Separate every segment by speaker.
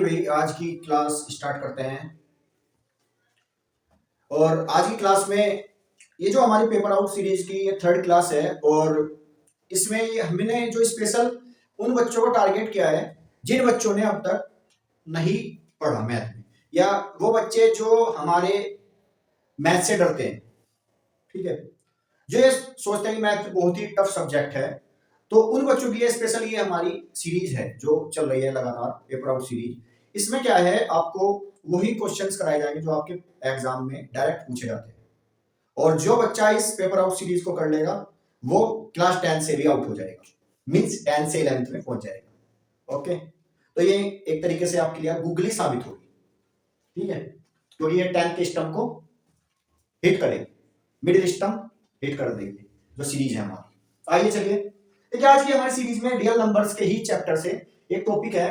Speaker 1: भाई आज की क्लास स्टार्ट करते हैं। और आज की क्लास में ये जो हमारी पेपर आउट सीरीज की ये थर्ड क्लास है। और इसमें हमने जो स्पेशल उन बच्चों को टारगेट किया है जिन बच्चों ने अब तक नहीं पढ़ा मैथ में, या वो बच्चे जो हमारे मैथ से डरते हैं। ठीक है, जो ये सोचते हैं कि मैथ बहुत ही टफ सब्जेक्ट है, तो उन बच्चों के लिए स्पेशल ये हमारी सीरीज है जो चल रही है लगातार, पेपर आउट सीरीज। इसमें क्या है, आपको वही क्वेश्चंस कराए जाएंगे जो आपके एग्जाम में डायरेक्ट पूछे जाते हैं। और जो बच्चा इस पेपर आउट सीरीज को कर लेगा वो क्लास 10 से भी आउट हो जाएगा, मींस 10 से 11th में पहुंच जाएगा। ओके, तो ये एक तरीके से आपके लिए गूगली साबित होगी। ठीक है, क्योंकि ये 10th के स्टम्प को हिट करेगी, मिडिल स्टम्प हिट कर देंगे जो सीरीज है हमारी। आइए चलिए, देखिए आज की हमारी सीरीज में रियल नंबर्स के ही चैप्टर से एक टॉपिक है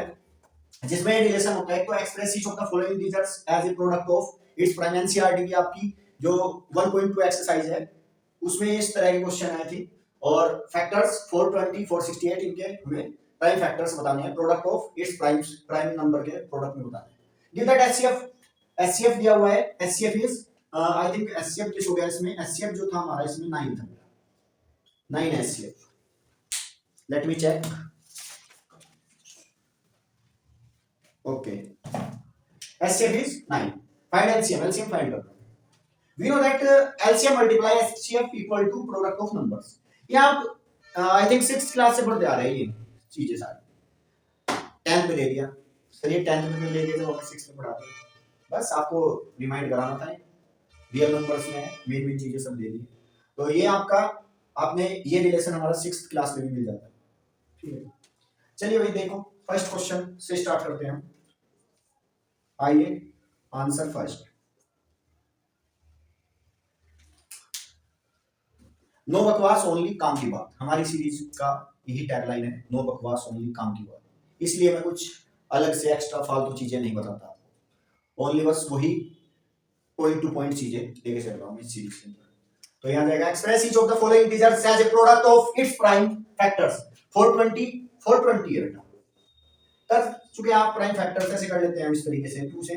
Speaker 1: जिसमें रिलेशन होता है। तो express each of the following integers as a product of its prime. NCERT की आपकी जो 1.2 एक्सरसाइज है उसमें इस तरह के क्वेश्चन आए थे। और फैक्टर्स 420 468 इनके हमें प्राइम फैक्टर्स बताने हैं, product of its prime number के प्रोडक्ट में बताने हैं। गिव दैट एचसीएफ दिया हुआ है। HCF is I think HCF किस हो गया इसमें, एचसीएफ जो था हमारा इसमें 9 था, 9 HCF. Let me check. Okay, HCF is 9. Find LCM. LCM find करना है। We know that LCM multiply HCF equal to product of numbers. ये आप आई थिंक 6th क्लास से पढ़ते आ रहे हैं ये चीजें सारी। 10th में दे दिया, चलिए 10th में ले दिया, जब हमें 6th में पढ़ाते हैं, बस आपको रिमाइंड कराना था। रियल नंबर्स में मेन मेन चीजें सब दे दी। तो ये आपका, आपने ये रिलेशन हमारा 6th क्लास में भी मिल जाता है। ठीक है, चलिए भाई देखो, फर्स्ट क्वेश्चन से स्टार्ट करते हैं। आइए आंसर फर्स्ट। नो बकवास ओनली काम की बात, हमारी सीरीज का यही टैगलाइन है, नो बकवास ओनली काम की बात। इसलिए मैं कुछ अलग से एक्स्ट्रा फालतू चीजें नहीं बताता, ओनली बस वही पॉइंट टू पॉइंट चीजें लेके चल रहा हूँ इस सीरीज के अंदर। तो यहाँ जाएगा express each of the following integers as a product of its prime factors. 420 है बेटा। कर चुके आप प्राइम फैक्टर्स ऐसे कर लेते हैं इस तरीके से, 2 से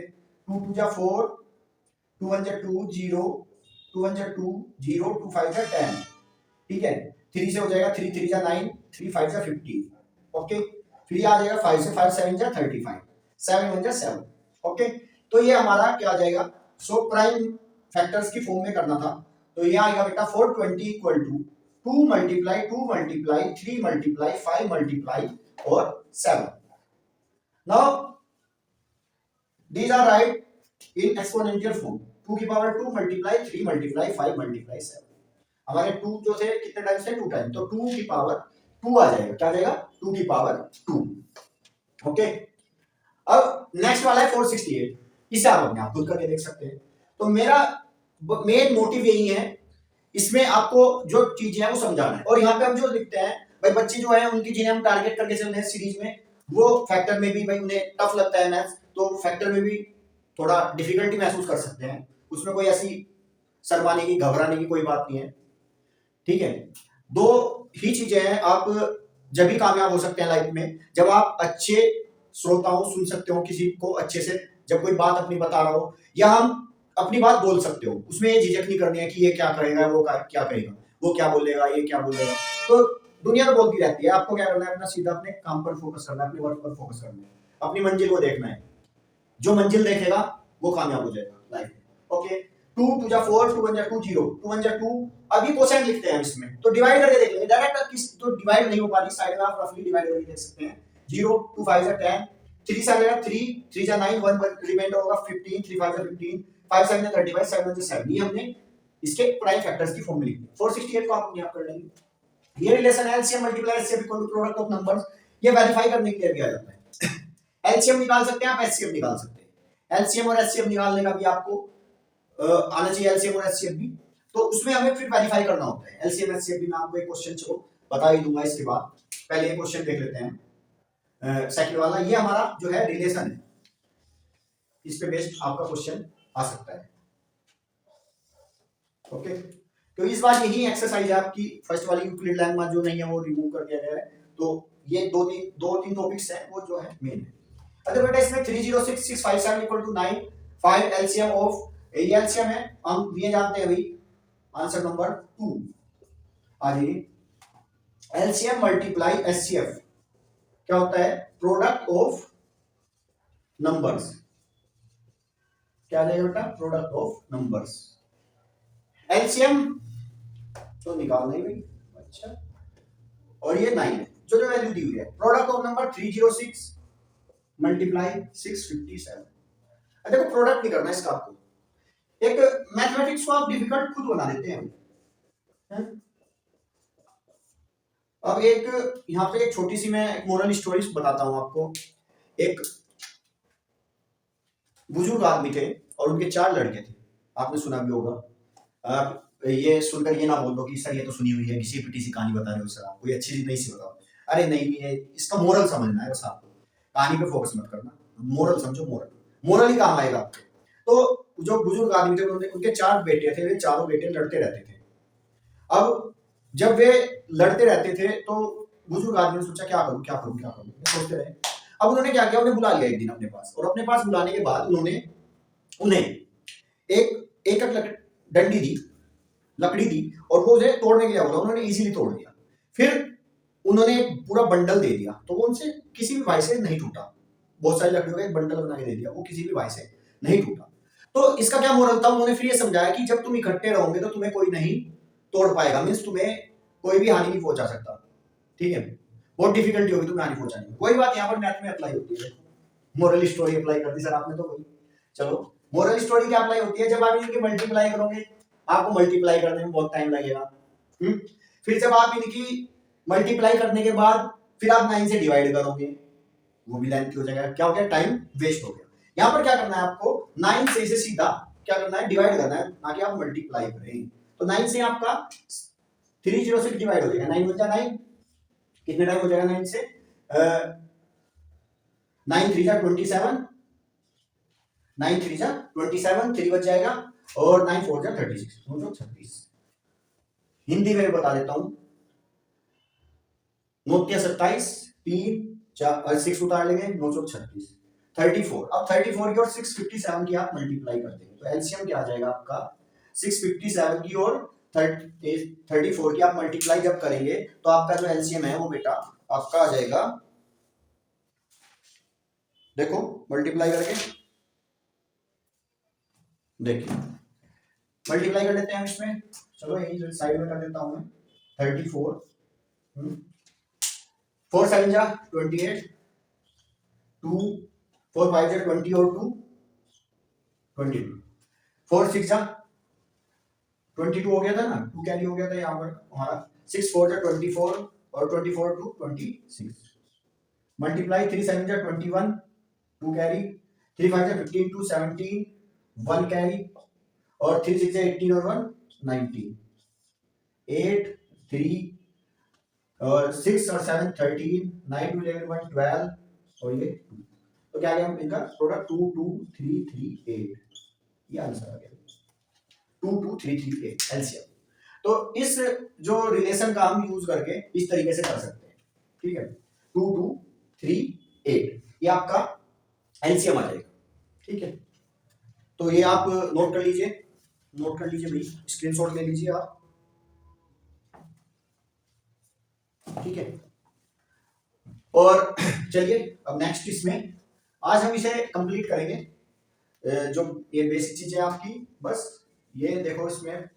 Speaker 1: 2 2 जा 4, 2 1 जा 2 0, 2 1 जा 2 0, 2 5 जा 10। ठीक है, 3 से हो जाएगा 3 3 जा 9, 3 5 जा 15। ओके, फिर आ जाएगा 5 से 5 7 जा 35, 7 1 जा 7। ओके, तो ये हमारा क्या आ जाएगा, सो प्राइम फैक्टर्स की फॉर्म में करना था। तो ये आएगा बेटा 420 equal to 2 multiply 2 multiply 3 multiply 5 multiply और 7। Now these are right in exponential form. 2 की पावर 2 मल्टीप्लाई 3 मल्टीप्लाई 5 मल्टीप्लाई 7। हमारे 2 जो थे कितने टाइम से, 2 टाइम, तो 2 की पावर 2 आ जाएगा। क्या आ जाएगा, 2 की पावर 2। ओके, अब नेक्स्ट वाला है 468। इसे आप अपने आप खुद करके देख सकते हैं। तो मेरा मेन मोटिव यही है, इसमें आपको जो चीजें हैं वो समझाना है। और यहाँ पे हम जो लिखते हैं भाई, बच्चे जो है उनकी जिन्हें हम टारगेट करके चल रहे हैं सीरीज में, वो फैक्टर में भी भाई उन्हें टफ लगता है मैथ्स, तो फैक्टर में भी थोड़ा डिफिकल्टी महसूस कर सकते हैं। उसमें कोई ऐसी शर्माने की घबराने की कोई बात नहीं है। ठीक है, दो ही चीजें हैं, आप जब भी कामयाब हो सकते हैं लाइफ में, जब आप अच्छे श्रोताओं सुन सकते हो किसी को अच्छे से, जब कोई बात अपनी बता रहा हो, या हम अपनी बात बोल सकते हो, उसमें ये झिझक नहीं करनी है कि ये क्या करेगा, वो क्या करेगा, वो क्या बोलेगा, ये क्या बोलेगा। तो दुनिया तो बोलती रहती है, आपको क्या करना है, अपना सीधा अपने काम पर फोकस करना है, अपने वर्क पर फोकस करना है, अपनी मंजिल को देखना है। जो मंजिल देखेगा वो कामयाब हो जाएगा लाइफ में। ओके, 2 2 जा 4, 2 1 जा 2 0, 2 1 जा 2। अभी कोसेंट लिखते हैं इसमें, तो डिवाइड करके देख लेंगे डायरेक्ट। किस तो डिवाइड नहीं हो पा रही, साइड में आप रफली डिवाइड करके देख सकते हैं। 0 2 5 जा 10, 3 से आ जाएगा 3 3 जा 9, 1 रिमाइंडर होगा 15, 3 5 जा 15, 5 7 जा 35, 7 1 जा 7। ये हमने इसके प्राइम फैक्टर्स की फॉर्म में लिखी। 468 को आप अपने आप कर लेंगे। ये रिलेशन है LCM multiply HCF equal to product of numbers. ये वेरीफाई करने के लिए दिया जाता है। एलसीएम निकाल सकते हैं आप, एचसीएफ निकाल सकते हैं। एलसीएम और एचसीएफ निकालने का भी आपको आना चाहिए, एलसीएम और एचसीएफ भी। तो उसमें हमें फिर वेरीफाई करना होता है एलसीएम एचसीएफ भी। मैं आपको एक क्वेश्चन चलो बता ही दूंगा इसके बाद। पहले ये क्वेश्चन देख लेते हैं सेकंड वाला। ये हमारा जो है रिलेशन है, इस पे बेस्ड आपका क्वेश्चन आ सकता है। ओके, तो इस बार यही एक्सरसाइज है आपकी। फर्स्ट वाली यूक्लिड लेम्मा जो नहीं है वो रिमूव कर दिया गया है। तो ये दो तीन टॉपिक्स हैं वो जो है मेन है। अगर बेटा इसमें 306657 इक्वल टू 9, 5 एलसीएम ऑफ, ये एलसीएम है, हम ये जानते हैं भाई, आंसर नंबर 2 आ जाइए। एलसीएम मल्टीप्लाई एचसीएफ क्या होता है, प्रोडक्ट ऑफ नंबर्स, क्या आ जाएगा बेटा, प्रोडक्ट ऑफ नंबर्स। एलसीएम तो निकालना ही भाई, अच्छा, और ये 9 है, जो जो वैल्यू दी हुई है, प्रोडक्ट ऑफ नंबर 306 मल्टीप्लाई 657। देखो प्रोडक्ट नहीं करना इसका आपको, एक मैथमेटिक्स को आप डिफिकल्ट खुद बना देते हैं। अब एक यहाँ पे एक छोटी सी मैं एक मोरल स्टोरी बताता हूँ आपको। एक बुजुर्ग आदमी थे और उनके 4 लड़के थे, आपने सुना भी होगा। आप ये सुनकर ये ना बोल दो कि सर ये तो सुनी हुई है, किसी पिटी सी कहानी बता रहे हो सर, आप कोई अच्छी चीज नहीं सी बताओ। अरे नहीं, ये इसका मोरल समझना है बस आपको, कहानी पे फोकस मत करना, मोरल समझो, मोरल ही काम आएगा आपके। तो जो बुजुर्ग आदमी थे उनके 4 बेटे थे, वे चारों बेटे लड़ते रहते थे। अब जब वे लड़ते रहते थे तो बुजुर्ग आदमी ने सोचा क्या करूं क्या करूं क्या करूं, सोचते रहे। अब उन्होंने क्या किया, उन्हें बुला लिया एक दिन अपने पास, और अपने पास बुलाने के बाद उन्होंने उन्हें एक डंडी दी, लकड़ी दी, और वो उसे तोड़ने के लिए बोला, उन्होंने इजीली तोड़ दिया। फिर उन्होंने पूरा बंडल दे दिया, तो वो उनसे किसी भी भाई से नहीं टूटा। बहुत सारी लकड़ियों का एक बंडल बना के दे दिया, वो किसी भी भाई से नहीं टूटा। तो इसका क्या मोरल था, उन्होंने फिर ये समझाया कि जब तुम इकट्ठे रहोगे तो तुम्हें कोई नहीं तोड़ पाएगा, मीन्स तुम्हें कोई भी हानि नहीं पहुंचा सकता, ठीक है। बहुत डिफिकल्टी होगी तुम्हें हानि पहुंचाने में, कोई बात यहाँ पर मैथ में अप्लाई होती है। मोरल स्टोरी अप्लाई कर दी सर आपने तो वही, चलो मोरल स्टोरी क्या अप्लाई होती है, जब आप इनकी मल्टीप्लाई करोगे, आपको मल्टीप्लाई करने में बहुत टाइम लगेगा। फिर जब आप इनकी मल्टीप्लाई करने के बाद फिर आप 9 से डिवाइड करोगे, वो भी लेंथ हो जाएगा, क्या हो गया, टाइम वेस्ट हो गया। यहाँ पर क्या करना है आपको, 9 से इसे सीधा क्या करना है, डिवाइड करना है, ना कि आप मल्टीप्लाई करें। तो 9 से आपका 306 डिवाइड हो जाएगा, 9 बचा 9, कितने टाइम हो जाएगा 9 से, 9 3 जा 27, 9 3 जा 27, 3 बच जाएगा, और 9 4 जा 36, 936। हिंदी में बता देता हूं, 9 27, 3 4 6 उतार लेंगे, 936, 34। अब 34 की और 657 की आप मल्टीप्लाई कर देंगे, तो एलसीएम क्या आ जाएगा आपका, 657 की और 34 की आप मल्टीप्लाई जब करेंगे तो आपका जो एलसीएम है वो बेटा आपका आ जाएगा, देखो मल्टीप्लाई करके देखिए, मल्टीप्लाई कर लेते हैं इसमें, चलो यही साइड में कर देता हूं मैं, 34, 4 7 जा 28, 2 4 5 जा 20 और 2 22, 4 6 जा 22 हो गया था ना, 2 कैरी हो गया था यहाँ पर हमारा, 6 4 जा 24, और 24 टू 26, मल्टीप्लाई 3 7 जा 21, 2 कैरी, 3 5 जा 15 टू 17, 1 कैरी, और 3 6 जा 18 और 1 19, 8 3 और 6 और 7 13, 9 टू 11 1 12, और ये 2, तो क्या आ गया इनका प्रोडक्ट 2 2 3 3 8, ये आंसर आ गया 2 2 3 3 8 एलसीएम। तो इस जो रिलेशन का हम यूज करके इस तरीके से कर सकते हैं, ठीक है, 2 2 3 8, ये आपका एलसीएम आ जाएगा, ठीक है। तो ये आप नोट कर लीजिए, नोट कर लीजिए भाई, स्क्रीनशॉट ले लीजिए आप, ठीक है। और चलिए अब नेक्स्ट इसमें आज हम इसे कंप्लीट करेंगे, जो ये बेसिक चीजें आपकी, बस ये देखो इसमें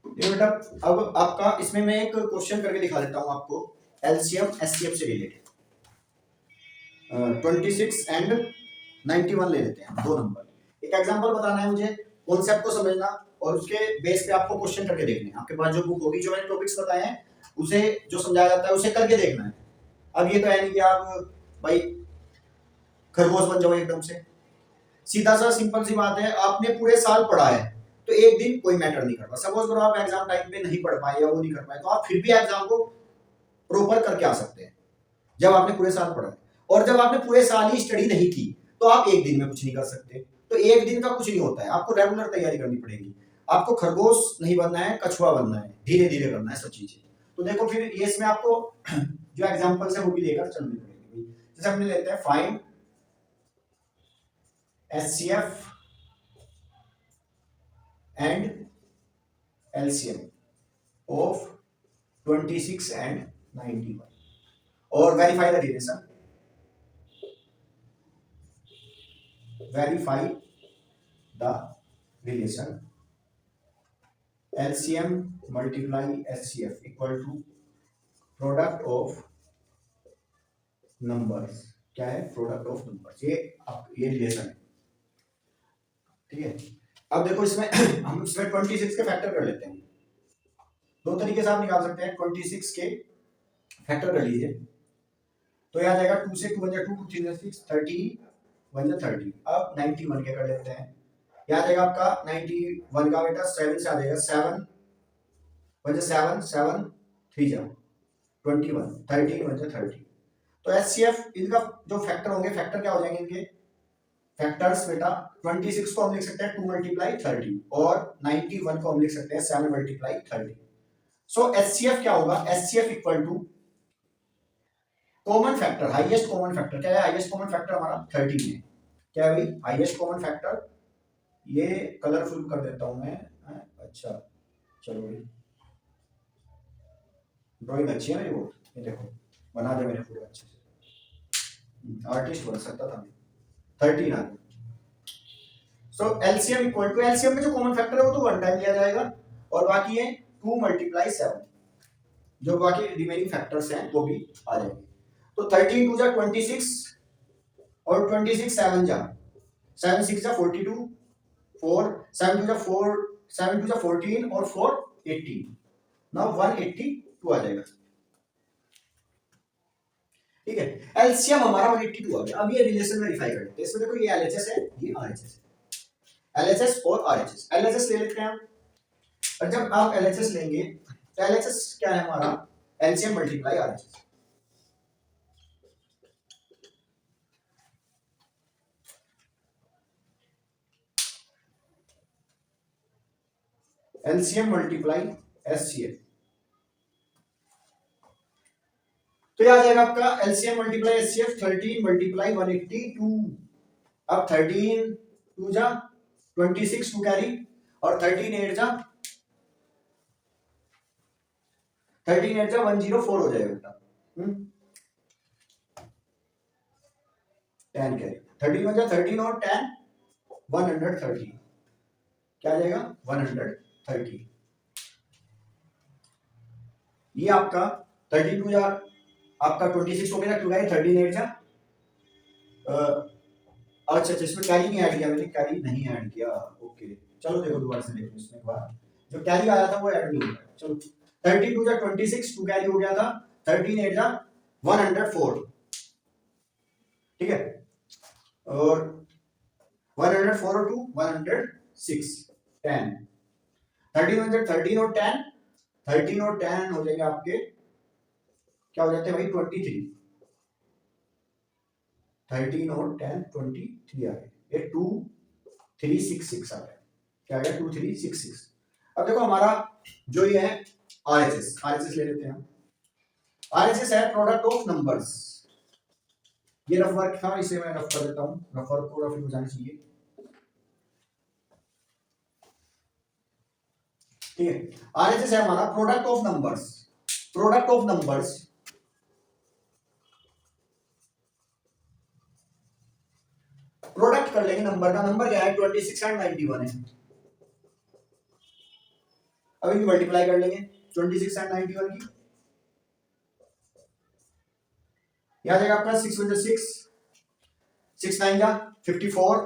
Speaker 1: ये बेटा, अब आपका इसमें मैं एक क्वेश्चन करके दिखा देता हूं आपको, एलसीएम एचसीएफ से रिलेटेड, 26 एंड 91 ले लेते हैं, 2 नंबर। एक एग्जांपल बताना है मुझे, कॉन्सेप्ट को समझना, और उसके बेस पे आपको क्वेश्चन करके देखने हैं। आपके पास जो बुक होगी, जो मैंने टॉपिक्स बताए हैं उसे जो समझाया जाता है उसे करके देखना है। अब ये तो है नहीं कि आप भाई खरगोश बन जाओ एकदम से, सीधा सा सिंपल सी बात है, आपने पूरे साल पढ़ा है तो एक दिन कोई मैटर नहीं करता। सपोज करो आप एग्जाम टाइम पे नहीं पढ़ पाए या वो नहीं कर पाए, तो आप फिर भी एग्जाम को प्रॉपर करके आ सकते हैं, जब आपने पूरे साल पढ़ा है। और जब आपने पूरे साल ही स्टडी नहीं की तो आप एक दिन में कुछ नहीं कर सकते। तो एक दिन का कुछ नहीं होता है, आपको रेगुलर तैयारी करनी पड़ेगी। आपको खरगोश नहीं बनना है, कछुआ बनना है, धीरे धीरे करना है सब चीजें। तो देखो फिर ये इसमें आपको जो एग्जांपल्स है वो भी लेकर चलनी पड़ेगी। जैसे हमने लेते हैं find HCF and LCM of 26 and 91 और verify the relation, verify the relation LCM multiply HCF equal to product of numbers। क्या है? Product of numbers. ये रिलेशन है, ठीक है। अब देखो इसमें हम इसमें 26 के फैक्टर कर लेते हैं। दो तरीके से आप निकाल सकते हैं। 26 के फैक्टर कर लीजिए तो यह आ जाएगा 2 से 2 वन जा 2, 2 3 जा 6, 30 1 जा 30। अब 91 के कर लेते हैं। यह आ जाएगा आपका 91 का बेटा 7 से आ जाएगा 7 1 जा 7, 7 3 जा 21, 13 1 जा 30। तो एचसीएफ इनका जो फैक्टर होंगे, फैक्टर क्या हो जाएंगे इनके फैक्टर्स बेटा? 26 को हम लिख सकते हैं 2 मल्टीप्लाई 30 और 91 को हम लिख सकते हैं 7 मल्टीप्लाई 30। सो एचसीएफ क्या होगा? HCF equal to common factor, highest common factor. क्या है हाईएस्ट कॉमन फैक्टर? हमारा 30 है। क्या है भाई हाईएस्ट कॉमन फैक्टर? ये कलरफुल कर देता हूं मैं। अच्छा चलो भाई, ड्राइंग अच्छी है मेरी बहुत, ये देखो बना दे मेरे पूरे अच्छे से, आर्टिस्ट बन सकता था मैं। 13 आ गया। सो एलसीएम इक्वल टू, एलसीएम में जो कॉमन फैक्टर है वो तो वन टाइम लिया जाएगा और बाकी है 2 मल्टीप्लाई 7, जो बाकी रिमेनिंग फैक्टर्स हैं वो भी आ जाएंगे। तो 13 2 जा 26 और 26 7 जा 7 6 जा 42, 4 7 2 जा 4, 7 2 जा 14 और 4 18। नाउ 182 आ जाएगा, ठीक है। एलसीएम हमारा 182 आ गया। अब ये रिलेशन वेरीफाई करते हैं। इसमें देखो ये एलएचएस है, ये आरएचएस है। एलएचएस और आरएचएस, एलएचएस ले लेते हैं हम। और जब आप एलएचएस लेंगे तो एलएचएस क्या है हमारा? LCM multiply RHS. LCM multiply HCF, तो ये आ जाएगा आपका एलसीएम मल्टीप्लाई एचसीएफ 13 मल्टीप्लाई 182। अब 13 2 जा 26 टू कैरी और 13 8 जा 104 हो जाएगा बेटा। 10 कैरी 13 1 जा 13 और 10 130। क्या आ जाएगा? 130। ये आपका 32 जा आपका 26 हो गया, 13 8 जा अच्छा इसमें कैरी नहीं ऐड किया मैंने, कैरी नहीं ऐड किया। ओके चलो देखो दोबारा से देखो इसमें एक बार, जो कैरी आया था वो ऐड नहीं हुआ। चलो 32 जा 26 2 कैरी हो गया था, 13 8 जा 104, ठीक है। और 104 और 2 106 10 13 1 13 और 10, 13 और 10 हो जाएंगे आपके, क्या हो जाते हैं भाई 23। 13 और 10 23 आ गए, ये 2366 आ गया। क्या आ गया? 2366। अब देखो हमारा जो ये है आरएचएस, आरएचएस ले लेते हैं हम। आरएचएस है प्रोडक्ट ऑफ नंबर्स। ये रफ वर्क था, इसे मैं रफ कर देता हूं, रफ वर्क को रफ हो जाना चाहिए, ठीक है। आरएचएस है हमारा product of numbers. Product of numbers product कर लेंगे नंबर का। नंबर क्या है? 26 एंड 91 है। अब इनकी मल्टीप्लाई कर लेंगे 26 एंड 91 की। यहां जाएगा आपका 6 1 6, 6 9 जा 54,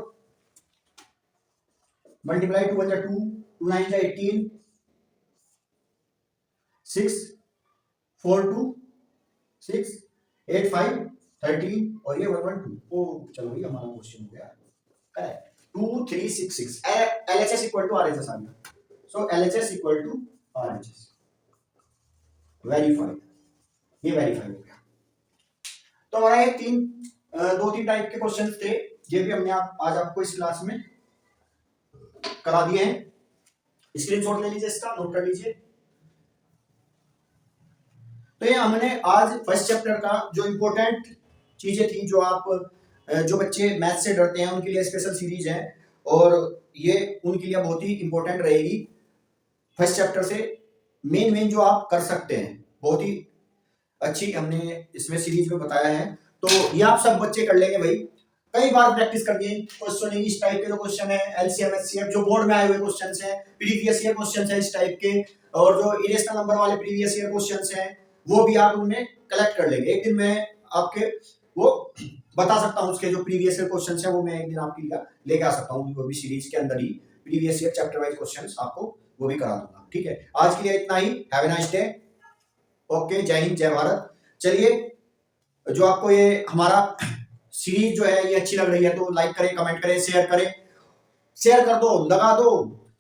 Speaker 1: मल्टीप्लाई 2 1 जा 2, 2 9 जा 18, 6 4 2 6 8 5 13 और ये 112। ओ चलो भाई हमारा क्वेश्चन हो गया correct. 2366 LHS equal to RHS आ गया। So LHS equal to RHS verify, ये वेरीफाई हो गया। तो हमारा ये दो तीन टाइप के क्वेश्चन थे, ये भी हमने आज आपको इस क्लास में करा दिए हैं। स्क्रीनशॉट ले लीजिए, इसका नोट कर लीजिए। तो ये हमने आज फर्स्ट चैप्टर का जो इंपॉर्टेंट चीजें थी, जो बच्चे मैथ से डरते हैं उनके लिए स्पेशल सीरीज है, और ये उनके लिए बहुत ही इंपॉर्टेंट रहेगी। फर्स्ट चैप्टर से मेन जो आप कर सकते हैं, बहुत ही अच्छी हमने इसमें सीरीज में बताया है। तो ये आप सब बच्चे कर लेंगे भाई, कई बार प्रैक्टिस कर दिए क्वेश्चन। इस टाइप के जो क्वेश्चन है एलसीएम एचसीएफ जो बोर्ड में आए हुए क्वेश्चन है, प्रीवियस ईयर क्वेश्चन है इस टाइप के, और जो इरेशनल नंबर वाले प्रीवियस ईयर क्वेश्चन हैं वो भी आप उनमें कलेक्ट कर लेंगे। एक दिन मैं आपके वो बता सकता हूँ, उसके जो प्रीवियस ईयर क्वेश्चन है वो मैं एक दिन आपके लिए लेके आ सकता हूँ, वो भी सीरीज के अंदर ही previous year chapter wise question आपको वो भी करा दूंगा। ठीक है, आज के लिए इतना ही। Have a nice day. Okay, Jai Hind, जय भारत। चलिए, जो आपको ये हमारा सीरीज जो है ये अच्छी लग रही है तो लाइक करें, कमेंट करें, शेयर करें, शेयर कर दो, लगा दो,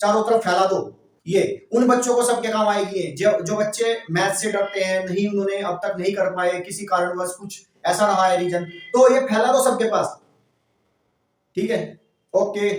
Speaker 1: चारों तरफ फैला दो। ये उन बच्चों को सबके काम आएगी, जो बच्चे मैथ से डरते हैं, नहीं उन्होंने अब तक नहीं कर पाए, किसी कारणवश कुछ ऐसा रहा है रीजन, तो ये फैला दो सबके पास। ठीक है, ओके।